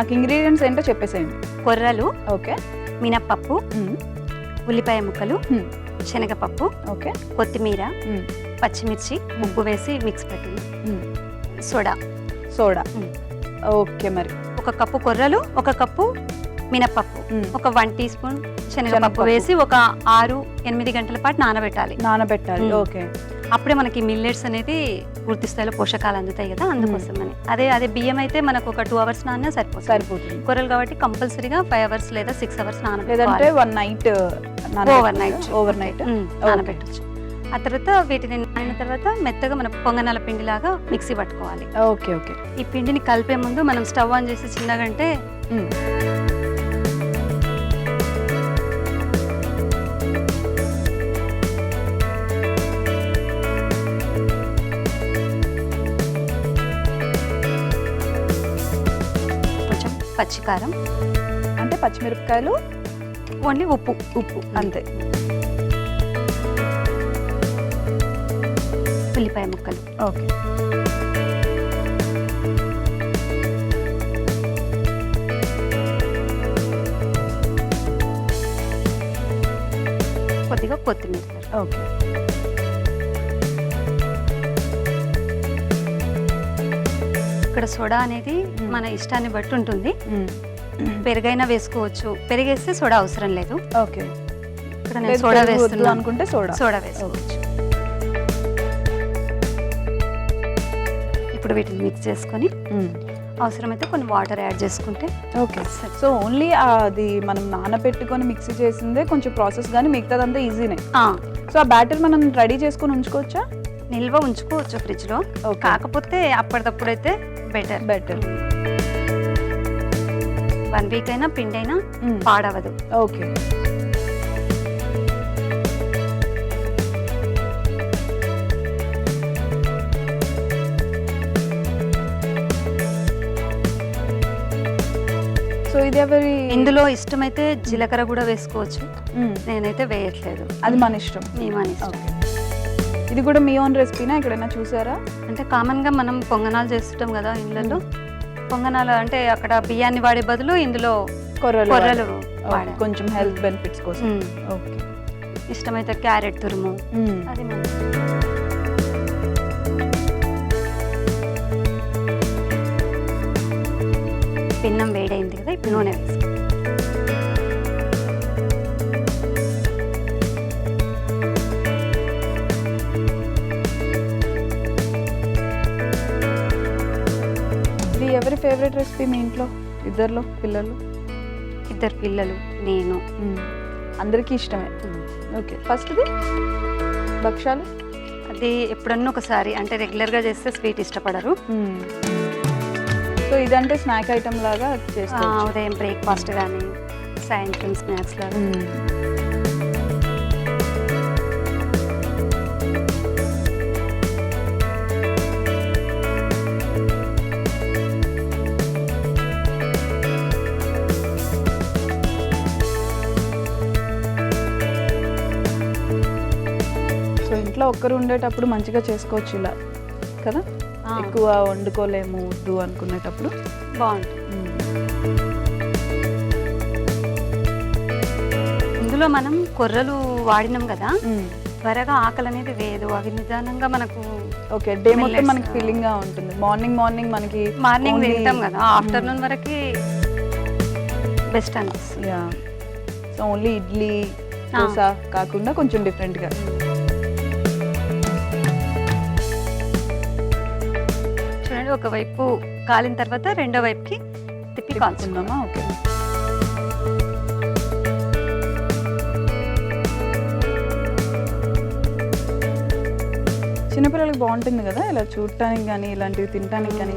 నాకు ఇంగ్రీడియంట్స్ ఏంటో చెప్పేసేయండి. కొర్రలు, ఓకే, మినప్పప్పు, ఉల్లిపాయ ముక్కలు, శనగపప్పు, ఓకే, కొత్తిమీర, పచ్చిమిర్చి, ఉప్పు వేసి మిక్స్ పెట్టింది, సోడా. సోడా. ఓకే, మరి 1 కప్పు కొర్రలు, 1 కప్పు మినప్పప్పు, ఒక 1 టీ స్పూన్ శనగపప్పు వేసి ఒక 6-8 గంటల పాటు నానబెట్టాలి. ఓకే, అప్పుడే మనకి మిల్లెట్స్ అనేది పూర్తి స్థాయిలో పోషకాలు అందుతాయి కదా, అందుకోసమని. అదే బియ్యం అయితే మనకు ఒక 2 అవర్స్ నాన్న సరిపోతుంది. కొర్రలు కాబట్టి కంపల్సరీగా 5 అవర్స్ లేదా 6 అవర్స్ లేదంటే 1 నైట్ ఓవర్ నైట్ నానబెట్టచ్చు. ఆ తర్వాత వీటిని నానిన తర్వాత మెత్తగా మన పొంగనాల పిండిలాగా మిక్సీ పట్టుకోవాలి. Okay okay. ఈ పిండిని కలిపే ముందు మనం స్టవ్ ఆన్ చేసి చిన్నగంటే కొంచెం పచ్చికారం అంటే పచ్చిమిరపకాయలు, ఓన్లీ ఉప్పు అంతే. ఉల్లిపాయ ముక్కలు, ఓకే, కొద్దిగా కొత్తిమీర. ఓకే, ఇక్కడ సోడా అనేది మన ఇష్టాన్ని బట్టి ఉంటుంది. పెరుగైనా వేసుకోవచ్చు, పెరిగేస్తే సోడా అవసరం లేదు. ఓకే, ఇక్కడ నేను సోడా వేస్తున్నా అనుకుంటే సోడా వేసుకోవచ్చు. ఇప్పుడు వీటిని మిక్స్ చేసుకొని అవసరమైతే కొన్ని వాటర్ యాడ్ చేసుకుంటే ఓకే. సో ఓన్లీ అది మనం నానబెట్టుకొని మిక్సీ చేసిందే కొంచెం ప్రాసెస్, కానీ మిగతాదంతా ఈజీనే. సో ఆ బ్యాటర్ మనం రెడీ చేసుకొని ఉంచుకోవచ్చా? నిల్వ ఉంచుకోవచ్చు ఫ్రిడ్జ్ లో, కాకపోతే అప్పటిదప్పుడైతే బెటర్. 1 వీక్ అయినా పిండి అయినా పాడవదు. ఓకే, సో ఇది ఎవరి ఇందులో ఇష్టమైతే జీలకర్ర కూడా వేసుకోవచ్చు, నేనైతే వేయట్లేదు. అది మన ఇష్టం. మన ఇష్టం. ఇది కూడా మీ ఓన్ రెసిపీనా? ఎక్కడైనా చూసారా? అంటే కామన్ గా మనం పొంగనాలు చేస్తుంటాం కదా ఇళ్ళల్లో. పొంగనాలు అంటే అక్కడ బియ్యాన్ని వాడే బదులు ఇందులో కొర్రలు కొంచెం హెల్త్ బెనిఫిట్స్ కోసం. ఓకే, ఇష్టమైతే క్యారెట్ తురుము, అది పిన్నం వేడైంది కదా, ఇప్పుడు నూనె వేసి ఎవరి ఫేవరెట్ రెసిపీ మీ ఇంట్లో? ఇద్దరు పిల్లలు, నేను. అందరికీ ఇష్టమే. ఓకే, ఫస్ట్ది భక్షాలు. అది ఎప్పుడన్నా ఒకసారి, అంటే రెగ్యులర్గా చేస్తే స్వీట్ ఇష్టపడరు. సో ఇదంటే స్నాక్ ఐటమ్ లాగా చేస్తాం, ఉదయం బ్రేక్ఫాస్ట్ కానీ సాయంత్రం స్నాక్స్ లాగా. సో ఇంట్లో ఒక్కరు ఉండేటప్పుడు మంచిగా చేసుకోవచ్చు ఇలా కదా, ఎక్కువ వండుకోలేము వద్దు అనుకునేటప్పుడు బాగుంటుంది. ఇందులో మనం కొర్రలు వాడినాం కదా, త్వరగా ఆకలి అనేది వేయదు. అవి నిదానంగా మనకు ఓకే డే మొత్తం మనకి ఫీలింగ్ గా ఉంటుంది. మార్నింగ్ మనకి మార్నింగ్ తింటాం కదా, ఆఫ్టర్నూన్ వరకు బెస్ట్ అనిపిస్తుంది. సో ఓన్లీ ఇడ్లీ దోశ కాకుండా కొంచెం డిఫరెంట్ గా. చూడండి, ఒకవైపు కాలిన తర్వాత రెండో వైపుకి తిప్పి కాల్చుకుందామా? ఓకే, చిన్నపిల్లలకి బాగుంటుంది కదా ఇలా చూడటానికి కానీ ఇలాంటివి తినడానికి కానీ.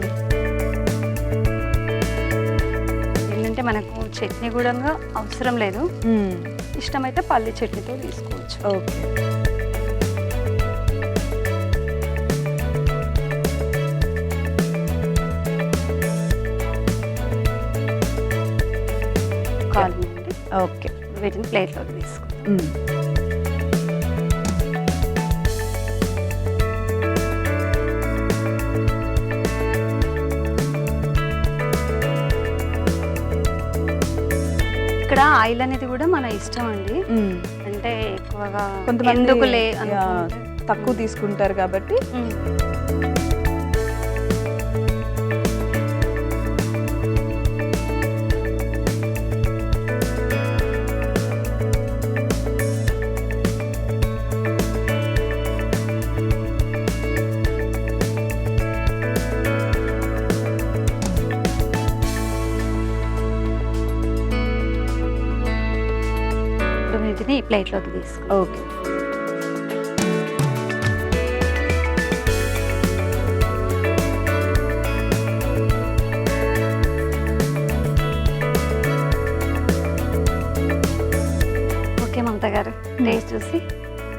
ఏంటంటే మనకు చట్నీ కూడా అవసరం లేదు, ఇష్టమైతే పల్లి చట్నీతో తీసుకోవచ్చు. Okay, okay. వీటిని ప్లేట్లో తీసుకుంటాం. ఇక్కడ ఆయిల్ అనేది కూడా మన ఇష్టం అండి, అంటే ఎక్కువగా కొంతమంది ఎందుకులే తక్కువ తీసుకుంటారు కాబట్టి. వీటిని ఈ ప్లేట్లోకి తీసుకో. ఓకే. ఓకే మమత గారు, టేస్ట్ చూసి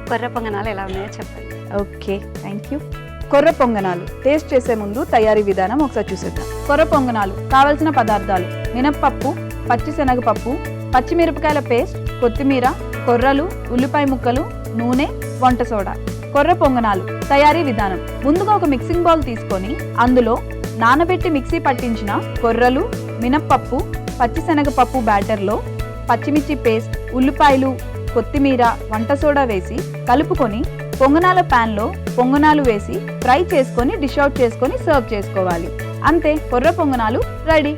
కొర్ర పొంగనాలు ఎలా ఉన్నాయో చెప్పండి. Okay, thank you. కొర్ర పొంగనాలు టేస్ట్ చేసే ముందు తయారీ విధానం ఒకసారి చూసేద్దాం. కొర్ర పొంగనాలు కావలసిన పదార్థాలు: మినప్పప్పు, పచ్చిశనగపప్పు, పచ్చిమిరపకాయల పేస్ట్, కొత్తిమీర, కొర్రలు, ఉల్లిపాయ ముక్కలు, నూనె, వంట సోడా. కొర్ర పొంగనాలు తయారీ విధానం: ముందుగా ఒక మిక్సింగ్ బౌల్ తీసుకొని అందులో నానబెట్టి మిక్సీ పట్టించిన కొర్రలు, మినప్పప్పు, పచ్చిశనగపప్పు బ్యాటర్లో పచ్చిమిర్చి పేస్ట్, ఉల్లిపాయలు, కొత్తిమీర, వంట సోడా వేసి కలుపుకొని పొంగనాల ప్యాన్లో పొంగనాలు వేసి ఫ్రై చేసుకొని డిష్ అవుట్ చేసుకొని సర్వ్ చేసుకోవాలి. అంతే, కొర్ర పొంగనాలు రెడీ.